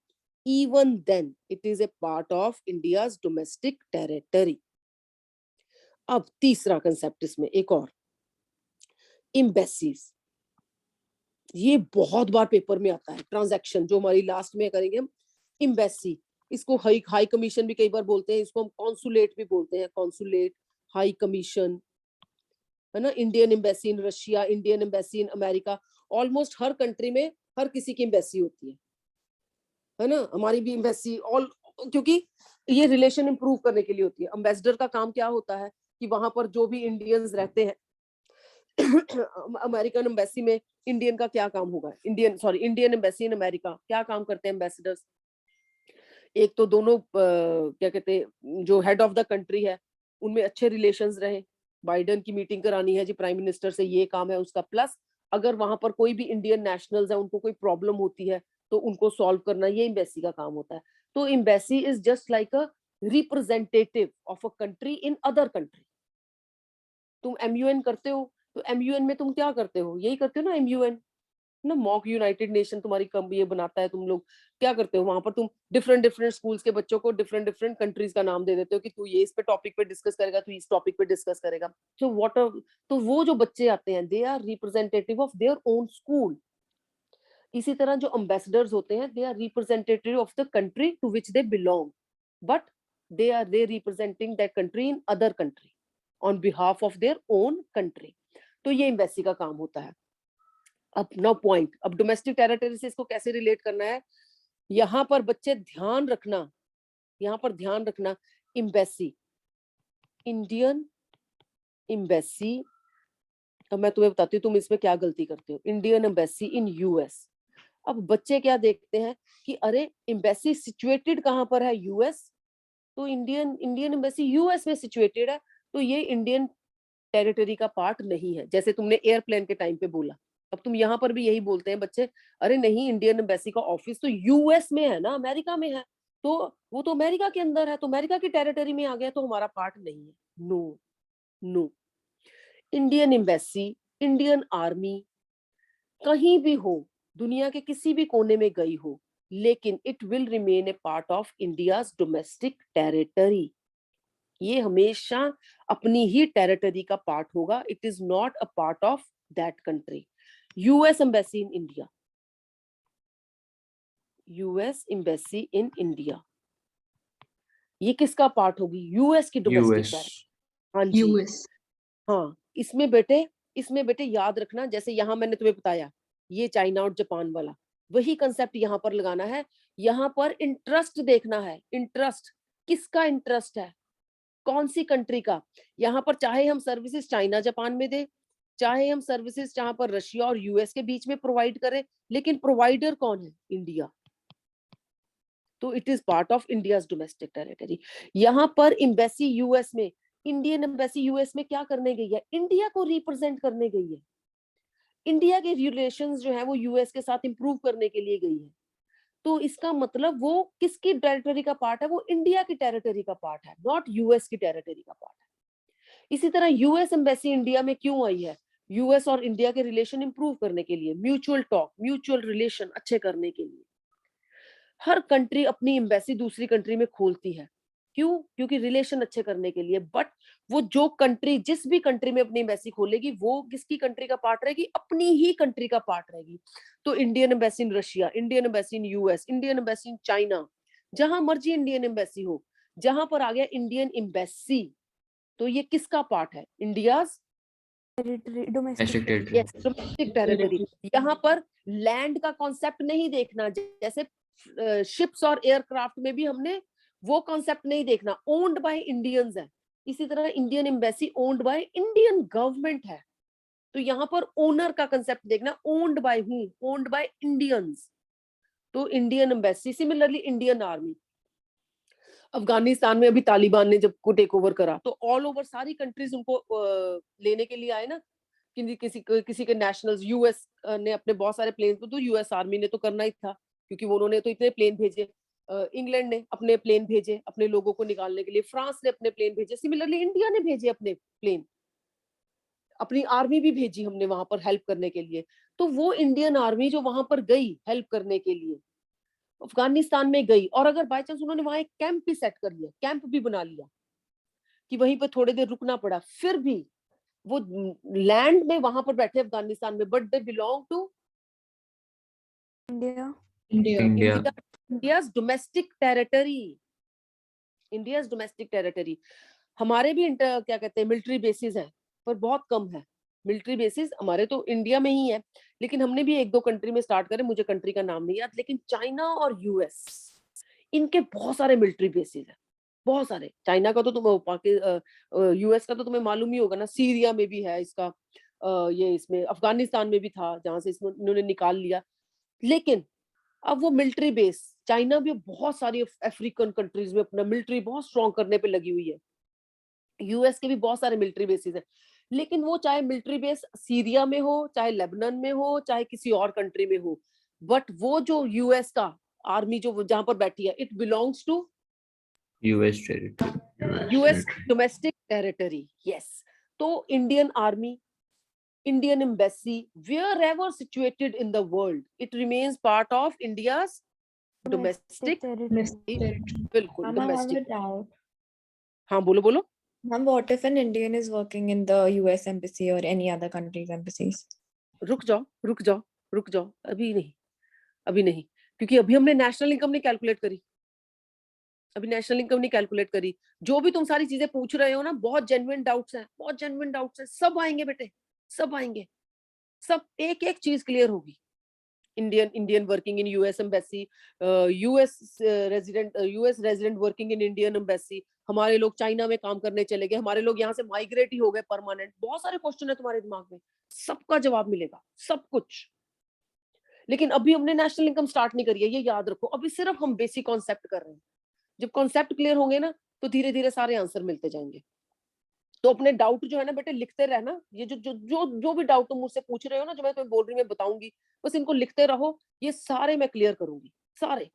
even then it is a part of India's domestic territory. अब तीसरा कंसेप्ट इसमें एक और, एम्बेसीज। ये बहुत बार पेपर में आता है, ट्रांजैक्शन जो हमारी लास्ट में करेंगे हम, एम्बेसी। इसको हाई हाई कमीशन भी कई बार बोलते हैं, इसको हम कॉन्सुलेट भी बोलते हैं, कॉन्सुलेट, हाई कमीशन, है ना। Indian embassy in Russia, Indian embassy in America, almost her country में हर किसी की एम्बेसी होती है ना। हमारी भी एम्बेसी ऑल, क्योंकि ये रिलेशन इंप्रूव करने के लिए होती है। एम्बेसडर का काम क्या होता है कि वहां पर जो भी इंडियंस रहते हैं अमेरिकन एम्बेसी में, इंडियन का क्या काम होगा, इंडियन एम्बेसी इन अमेरिका क्या काम करते हैं एम्बेसडर्स? एक तो दोनों क्या कहते हैं, जो हेड ऑफ द कंट्री है उनमें अच्छे रिलेशंस रहे, बाइडन की मीटिंग करानी है जी प्राइम मिनिस्टर से, ये काम है उसका। प्लस अगर वहां पर कोई भी इंडियन नेशनल्स है, उनको कोई प्रॉब्लम होती है तो उनको सॉल्व करना, ये एम्बेसी का काम होता है। तो embassy is just like a representative of a country in other country. तुम एमयूएन करते हो तो एमयूएन में तुम क्या करते हो, यही करते हो ना एमयूएन ना, मॉक यूनाइटेड नेशन तुम्हारी कम ये बनाता है। तुम लोग क्या करते हो वहां पर, तुम डिफरेंट डिफरेंट स्कूल्स के बच्चों को डिफरेंट डिफरेंट कंट्रीज का नाम दे देते हो कि तू ये इस पे टॉपिक पे डिस्कस करेगा, तू इस टॉपिक पे डिस्कस करेगा। सो व्हाट, तो वो जो बच्चे आते हैं they are representative of their own school. इसी तरह जो एम्बेसडर्स होते हैं they are representative of the country to which they belong, but they representing that country in other country on behalf of their own country. तो ये embassy का काम होता है। अब नो पॉइंट, अब डोमेस्टिक टेरिटरी से इसको कैसे रिलेट करना है, यहाँ पर बच्चे ध्यान रखना, यहाँ पर ध्यान रखना, एम्बेसी, इंडियन एम्बेसी। अब मैं तुम्हें बताती हूँ तुम इसमें क्या गलती करते हो। इंडियन एम्बेसी इन यूएस, अब बच्चे क्या देखते हैं कि अरे एम्बेसी सिचुएटेड कहाँ पर है, यूएस, तो इंडियन एम्बेसी यूएस में सिचुएटेड है, तो ये इंडियन टेरिटरी का पार्ट नहीं है, जैसे तुमने एयरप्लेन के टाइम पे बोला। अब तुम यहाँ पर भी यही बोलते हैं बच्चे, अरे नहीं इंडियन एम्बेसी का ऑफिस तो यूएस में है ना, अमेरिका में है, तो वो तो अमेरिका के अंदर है, तो अमेरिका की टेरिटरी में आ गया, तो हमारा पार्ट नहीं है। No no, Indian embassy, Indian army कहीं भी हो, दुनिया के किसी भी कोने में गई हो, लेकिन it will remain A part of India's domestic territory. ये हमेशा अपनी ही टेरिटरी का पार्ट होगा, it is not a part of that country. US embassy in India, US embassy in India, ये किसका पार्ट होगी, यूएस की डोमेस्टिक यूएस। टेरिटरी। हाँ जी, यूएस। हाँ, इसमें बेटे याद रखना, जैसे यहाँ मैंने तुम्हें बताया ये चाइना और जापान वाला, वही कंसेप्ट यहाँ पर लगाना है। यहाँ पर इंटरेस्ट देखना है, इंटरेस्ट किसका इंटरेस्ट है, कौन सी कंट्री का। यहाँ पर चाहे हम सर्विसेज चाइना जापान में दे, चाहे हम सर्विसेज जहां पर रशिया और यूएस के बीच में प्रोवाइड करें, लेकिन प्रोवाइडर कौन है, इंडिया। तो it is part of India's domestic territory. यहाँ पर एम्बेसी यूएस में, इंडियन एम्बेसी यूएस में क्या करने गई है, इंडिया को रिप्रेजेंट करने गई है, इंडिया के रिलेशंस जो है वो यूएस के साथ इंप्रूव करने के लिए गई है। तो इसका मतलब वो किसकी टेरिटरी का पार्ट है, वो इंडिया की टेरिटरी का पार्ट है, नॉट यूएस की टेरिटरी का पार्ट है। इसी तरह यूएस एम्बेसी इंडिया में क्यों आई है, यूएस और इंडिया के रिलेशन इंप्रूव करने के लिए, म्यूचुअल टॉक, म्यूचुअल रिलेशन अच्छे करने के लिए। हर कंट्री अपनी एम्बेसी दूसरी कंट्री में खोलती है, क्यों, क्योंकि रिलेशन अच्छे करने के लिए। बट वो जो कंट्री जिस भी कंट्री में अपनी एम्बेसी खोलेगी वो किसकी कंट्री का पार्ट रहेगी, अपनी ही कंट्री का पार्ट रहेगी। तो Indian embassy in Russia, Indian embassy in US, Indian embassy in China, जहां मर्जी इंडियन एम्बेसी हो, जहां पर आ गया इंडियन एम्बेसी, तो ये किसका पार्ट है, India's territory, domestic domestic territory. Territory. Domestic territory. यहाँ पर लैंड का कॉन्सेप्ट नहीं देखना, जैसे शिप्स और एयरक्राफ्ट में भी हमने वो कॉन्सेप्ट नहीं देखना, ओन्ड बाय इंडियंस है। इसी तरह Indian embassy owned by Indian government है, तो यहाँ पर ओनर का कंसेप्ट देखना, ओन्ड बाय हूं, ओन्ड बाय इंडियंस। तो Indian embassy, similarly Indian army, Afghanistan में अभी तालिबान ने जब को टेक ओवर करा तो ऑल ओवर सारी कंट्रीज उनको लेने के लिए आए ना, किसी के नेशनल्स, यूएस ने अपने बहुत सारे प्लेन, तो यूएस आर्मी ने तो करना ही था, क्योंकि उन्होंने तो इतने प्लेन भेजे। इंग्लैंड ने अपने प्लेन भेजे अपने लोगों को निकालने के लिए, फ्रांस ने अपने प्लेन भेजे, सिमिलरली इंडिया ने भेजे अपने प्लेन, अपनी आर्मी भी भेजी हमने वहां पर हेल्प करने के लिए। तो वो इंडियन आर्मी जो वहां पर गई हेल्प करने के लिए, अफगानिस्तान में गई, और अगर बाय चांस उन्होंने वहां एक कैंप भी सेट कर लिया, कैंप भी बना लिया कि वहीं पर थोड़ी देर रुकना पड़ा, फिर भी वो लैंड में वहां पर बैठे अफगानिस्तान में, but they belong to India. India. India. India's domestic territory, India's domestic territory. हमारे भी क्या कहते हैं मिलिट्री बेसिस हैं, पर बहुत कम है मिलिट्री बेसिस हमारे, तो इंडिया में ही है, लेकिन हमने भी एक दो कंट्री में स्टार्ट करे, मुझे कंट्री का नाम नहीं याद, लेकिन चाइना और यूएस, इनके बहुत सारे मिलिट्री बेसिस है, बहुत सारे। चाइना का तो तुम्हें यूएस का तो तुम्हें मालूम ही होगा ना, सीरिया में भी है इसका, ये इसमें अफगानिस्तान में भी था जहां से इसमें इन्होंने निकाल लिया। लेकिन अब वो मिलिट्री बेस, चाइना भी बहुत सारी अफ्रीकन कंट्रीज में अपना मिलिट्री बहुत स्ट्रॉन्ग करने पे लगी हुई है, यूएस के भी बहुत सारे मिलिट्री बेसिस हैं, लेकिन वो चाहे मिलिट्री बेस सीरिया में हो, चाहे लेबनान में हो, चाहे किसी और कंट्री में हो, बट वो जो यूएस का आर्मी जो जहां पर बैठी है, it belongs to US territory. US domestic territory. Yes, तो Indian army, Indian embassy, wherever situated in the world, it remains part of India's domestic territory. बिल्कुल Ma'am, I have a domestic। doubt. हाँ बोलो बोलो। Ma'am, what if an Indian is working in the US embassy or any other country's embassies? रुक जाओ रुक जाओ रुक जाओ, अभी नहीं, अभी नहीं, क्योंकि अभी हमने नेशनल इनकम नहीं कैलकुलेट करी, अभी नेशनल इनकम नहीं कैलकुलेट करी। जो भी तुम सारी चीजें पूछ रहे हो ना, बहुत जेन्युइन डाउट्स हैं, बहुत जेन्युइन डाउट्स हैं, सब आएंगे बेटे, सब आएंगे, सब एक एक चीज क्लियर होगी। Indian working in US embassy, US resident working in Indian embassy, हमारे लोग चाइना में काम करने चले गए, हमारे लोग यहाँ से माइग्रेट ही हो गए परमानेंट। बहुत सारे क्वेश्चन है तुम्हारे दिमाग में, सबका जवाब मिलेगा, सब कुछ। लेकिन अभी हमने नेशनल इनकम स्टार्ट नहीं करी है, ये याद रखो, अभी सिर्फ हम बेसिक कॉन्सेप्ट कर रहे हैं। जब कॉन्सेप्ट क्लियर होंगे ना, तो धीरे धीरे सारे आंसर मिलते जाएंगे। तो अपने डाउट जो है ना बेटे लिखते रहना, ये जो भी डाउट तुम मुझसे पूछ रहे हो ना, जो मैं तुम्हें बोल रही हूँ, मैं बताऊंगी, बस इनको लिखते रहो, ये सारे मैं क्लियर करूंगी, सारे।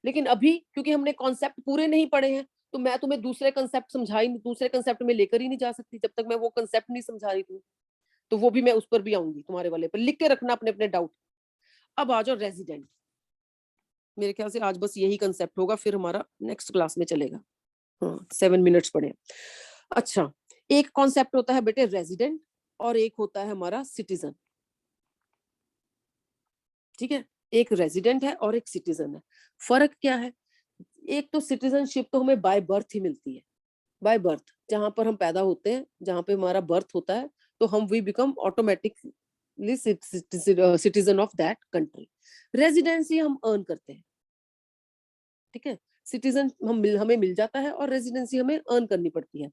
लेकिन अभी क्योंकि हमने कॉन्सेप्ट पूरे नहीं पढ़े हैं, तो मैं तुम्हें दूसरे कंसेप्ट समझाई, दूसरे कंसेप्ट में लेकर ही नहीं जा सकती जब तक मैं वो कंसेप्ट नहीं समझा रही थी। तो वो भी मैं उस पर भी आऊंगी, तुम्हारे वाले पर लिख के रखना अपने अपने डाउट। अब आ जाओ रेजिडेंट। मेरे ख्याल से आज बस यही कंसेप्ट होगा, फिर हमारा नेक्स्ट क्लास में चलेगा। हाँ 7 मिनट्स पड़े। अच्छा, एक कॉन्सेप्ट होता है बेटे रेजिडेंट, और एक होता है हमारा सिटीजन। ठीक है, एक रेजिडेंट है और एक सिटीजन है। फर्क क्या है? एक तो सिटीजनशिप तो हमें बाय बर्थ ही मिलती है, बाय बर्थ, जहां पर हम पैदा होते हैं, जहां पे हमारा बर्थ होता है, तो हम we become automatically citizen of that country. Residency हम अर्न करते हैं, ठीक है, सिटीजन हमें मिल जाता है और रेजिडेंसी हमें अर्न करनी पड़ती है।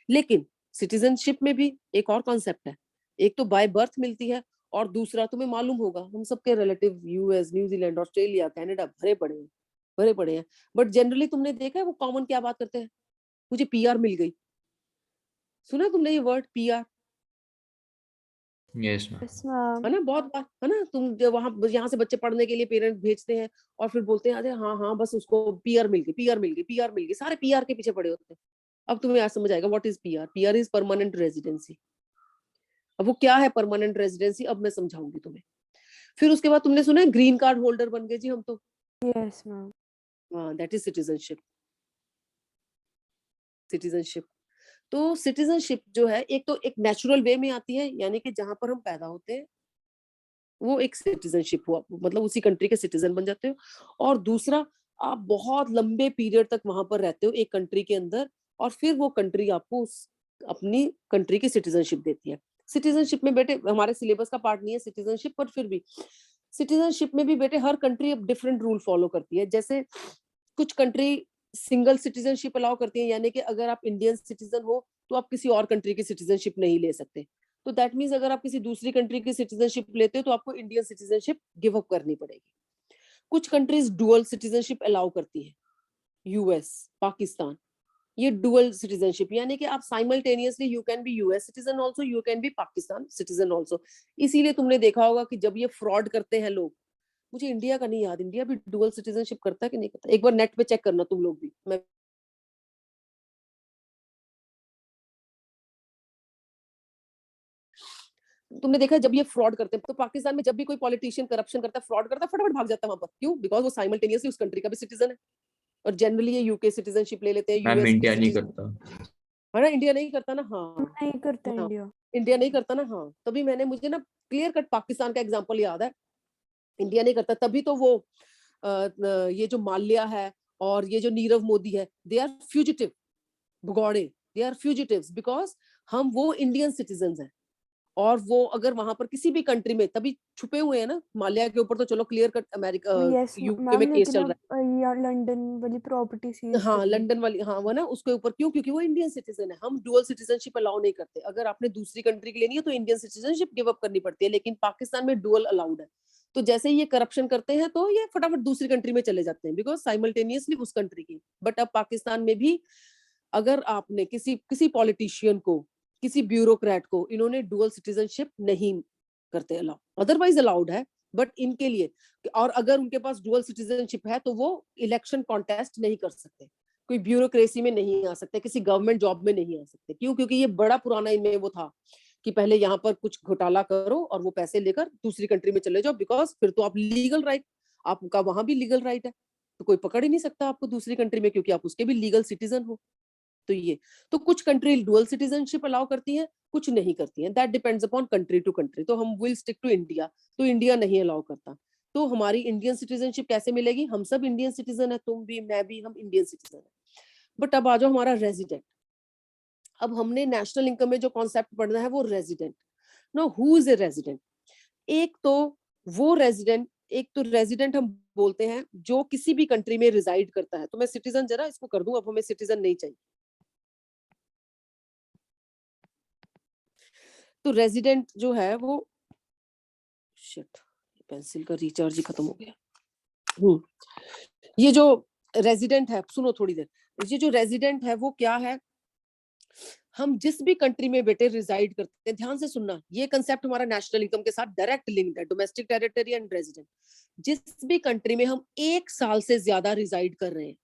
लेकिन सिटीजनशिप में भी एक और कॉन्सेप्ट है, एक तो बाय बर्थ मिलती है, और दूसरा तुम्हें मालूम होगा हम सबके relative US, New Zealand, Australia, Canada भरे पड़े हैं, भरे पड़े हैं। बट जनरली तुमने देखा है वो कॉमन क्या बात करते हैं, मुझे पीआर मिल गई। सुना तुमने ये word PR? Yes ma'am. Yes, ma'am. है ना, बहुत बार है ना, तुम जब वहां यहाँ से बच्चे पढ़ने के लिए पेरेंट्स भेजते हैं, और फिर बोलते हैं अरे हाँ हाँ बस उसको पीआर मिल गई, पीआर मिल गई, पीआर मिल गई, सारे पीआर के पीछे पड़े होते हैं। अब तुम्हें आज समझ आएगा what is PR. PR is permanent residency. अब वो क्या है परमानेंट रेजिडेंसी, अब मैं समझाऊंगी तुम्हें। फिर उसके बाद तुमने सुना है ग्रीन कार्ड होल्डर बन गए जी हम तो, Yes, ma'am. हाँ दैट इज सिटीजनशिप। सिटीजनशिप, तो सिटीजनशिप जो है, एक तो एक नेचुरल वे में आती है, यानी कि जहां पर हम पैदा होते हैं वो एक सिटीजनशिप हुआ, मतलब उसी कंट्री के सिटीजन बन जाते हो। और दूसरा, आप बहुत लंबे पीरियड तक वहां पर रहते हो एक कंट्री के अंदर, और फिर वो कंट्री आपको उस अपनी कंट्री की सिटीजनशिप देती है। सिटीजनशिप में बेटे हमारे सिलेबस का पार्ट नहीं है सिटीजनशिप, पर फिर भी सिटीजनशिप में भी बेटे हर कंट्री अब डिफरेंट रूल फॉलो करती है। जैसे कुछ कंट्री सिंगल सिटीजनशिप अलाउ करती है, यानी कि अगर आप इंडियन सिटीजन हो तो आप किसी और कंट्री की सिटीजनशिप नहीं ले सकते। तो दैट मीन्स अगर आप किसी दूसरी कंट्री की सिटीजनशिप लेते हो तो आपको इंडियन सिटीजनशिप गिव अप करनी पड़ेगी। कुछ कंट्रीज डुअल सिटीजनशिप अलाउ करती है, यूएस, पाकिस्तान, ये डुअल सिटीजनशिप, यानी कि आप simultaneously you can be US citizen also, you can be Pakistan citizen also. इसीलिए तुमने देखा होगा कि जब ये फ्रॉड करते हैं लोग, मुझे इंडिया का नहीं याद, इंडिया भी डुअल सिटीजनशिप करता है कि नहीं करता, एक बार नेट पे चेक करना तुम लोग भी। मैं तुमने देखा है जब ये फ्रॉड करते हैं, तो पाकिस्तान में जब भी कोई पॉलिटिशियन करप्शन करता है, फ्रॉड करता है, फटाफट भाग जाता है वहां पर। क्यों? बिकॉज वो साइमल्टेनियसली उस कंट्री का भी सिटीजन है। और जनरली ये यूके सिटीजनशिप ले लेते हैं, मैम यूएस इंडिया नहीं करता। है ना, इंडिया नहीं करता ना, हाँ नहीं करता हाँ, इंडिया। इंडिया नहीं करता ना, हाँ। तभी मुझे ना क्लियर कट पाकिस्तान का एग्जांपल याद है, इंडिया नहीं करता। तभी तो वो ये जो माल्या है और ये जो नीरव मोदी है, दे आर फ्यूजिटिव भगौड़े, दे आर फ्यूजिटिव्स, बिकॉज हम वो इंडियन सिटीजन हैं। और वो अगर वहां पर किसी भी कंट्री में, तभी छुपे हुए हैं ना। माल्या के ऊपर तो चलो clear cut America yes UK ma'am, में केस लेकिन चल रहा अब यहाँ लंदन वाली प्रॉपर्टी है, सीज हाँ कर दी। लंदन वाली, हाँ वो ना उसके ऊपर। क्यों? क्योंकि वो इंडियन सिटीजन है। हम डुअल सिटीजनशिप अलाउ नहीं करते। अगर आपने दूसरी कंट्री की लेनी है तो इंडियन सिटीजनशिप गिव अप करनी पड़ती है, लेकिन पाकिस्तान में डुअल अलाउड है। तो जैसे ही ये करप्शन करते हैं तो ये फटाफट दूसरी कंट्री में चले जाते हैं, बिकॉज साइमल्टेनियसली उस कंट्री की। बट अब पाकिस्तान में भी अगर आपने किसी पॉलिटिशियन को, किसी ब्यूरोक्रेट को, इन्होंने डुअल सिटीजनशिप नहीं करते अलाउ, अदरवाइज अलाउड है, बट इनके लिए, और अगर उनके पास डुअल सिटीजनशिप है तो वो इलेक्शन कॉन्टेस्ट नहीं कर सकते, कोई ब्यूरोक्रेसी में नहीं आ सकते, किसी गवर्नमेंट जॉब में नहीं आ सकते। क्यों? क्योंकि ये बड़ा पुराना इनमें वो था कि पहले यहाँ पर कुछ घोटाला करो और वो पैसे लेकर दूसरी कंट्री में चले जाओ, बिकॉज फिर तो आप लीगल राइट, आपका वहां भी लीगल राइट है, तो कोई पकड़ ही नहीं सकता आपको दूसरी कंट्री में, क्योंकि आप उसके भी लीगल सिटीजन हो। तो ये, तो कुछ कंट्री डुअल सिटीजनशिप अलाउ करती हैं, कुछ नहीं करती हैं, that depends upon country to country. तो हम विल स्टिक टू इंडिया, तो इंडिया नहीं अलाउ करता। तो हमारी इंडियन सिटीजनशिप कैसे मिलेगी? हम सब इंडियन सिटीजन है, तुम भी, मैं भी, हम इंडियन सिटीजन है। बट अब आ जाओ हमारा रेजिडेंट। अब हमने नेशनल इनकम में जो कॉन्सेप्ट पढ़ना है वो resident. No, who is a resident? एक तो वो रेजिडेंट, एक तो रेजिडेंट हम बोलते हैं जो किसी भी कंट्री में रिजाइड करता है। तो मैं सिटीजन जरा इसको कर दूं, अब हमें सिटीजन नहीं चाहिए। तो रेजिडेंट जो है वो, शिट, पेंसिल का रिचार्ज ही खत्म हो गया। ये जो रेजिडेंट है, सुनो थोड़ी देर, ये जो रेजिडेंट है वो क्या है? हम जिस भी कंट्री में बेटे रिजाइड करते हैं, ध्यान से सुनना, ये कंसेप्ट हमारा नेशनल इनकम के साथ डायरेक्ट लिंक्ड है, डोमेस्टिक टेरिटरी एंड रेजिडेंट। जिस भी कंट्री में हम 1 साल से ज्यादा रिजाइड कर रहे हैं,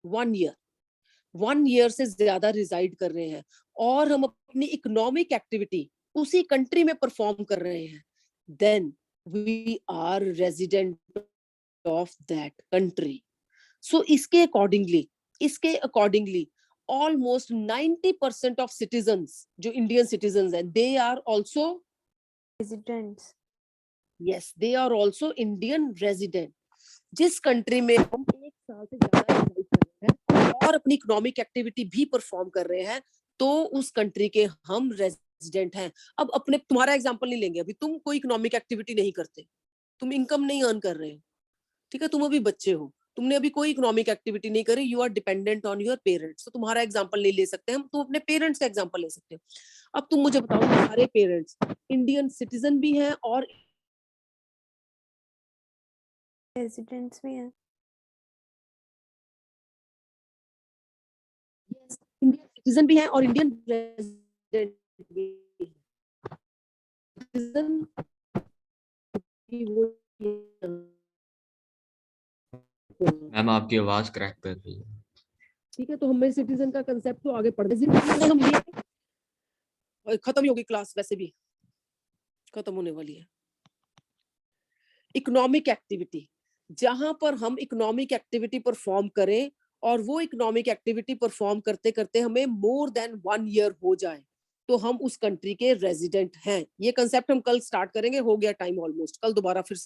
1 ईयर से ज्यादा रिजाइड कर रहे हैं, और हम अपनी इकोनॉमिक एक्टिविटी उसी कंट्री में परफॉर्म कर रहे हैं, then we are resident of that country. So इसके अकॉर्डिंगली almost 90% of citizens, जो इंडियन सिटीजन्स हैं, they are also residents. yes, they are also Indian resident। जिस कंट्री में हम 1 साल से ज्यादा रिजाइड कर रहे हैं और अपनी इकोनॉमिक एक्टिविटी भी परफॉर्म कर रहे हैं, तो उस कंट्री के हम रेजिडेंट हैं। अब अपने, तुम्हारा एग्जांपल नहीं लेंगे, अभी तुम कोई इकोनॉमिक एक्टिविटी नहीं करते, तुम इनकम नहीं अर्न कर रहे हो, ठीक है, तुम अभी बच्चे हो, तुमने अभी कोई इकोनॉमिक एक्टिविटी नहीं करी, you are dependent on your parents. तो तुम्हारा एग्जांपल नहीं ले सकते हम, तुम अपने पेरेंट्स का एग्जांपल ले सकते हो। अब तुम मुझे बताओ, तुम्हारे पेरेंट्स इंडियन सिटीजन भी हैं और रेजिडेंट्स भी हैं। इंडियन सिटीजन भी हैं और इंडियन रेजिडेंट भी हैं। सिटीजन भी वो, मैम आपकी आवाज क्रैक कर रही है। ठीक है, तो हमें सिटीजन का कंसेप्ट तो आगे पढ़ रहे, हम ये खत्म ही होगी क्लास, वैसे भी खत्म होने वाली है। इकोनॉमिक एक्टिविटी, जहां पर हम इकोनॉमिक एक्टिविटी परफॉर्म करें और वो इकोनॉमिक एक्टिविटी परफॉर्म करते करते हमें मोर देन 1 ईयर हो जाए, तो हम उस कंट्री के रेजिडेंट हैं। ये कंसेप्ट हम कल स्टार्ट करेंगे, हो गया टाइम ऑलमोस्ट, कल दोबारा फिर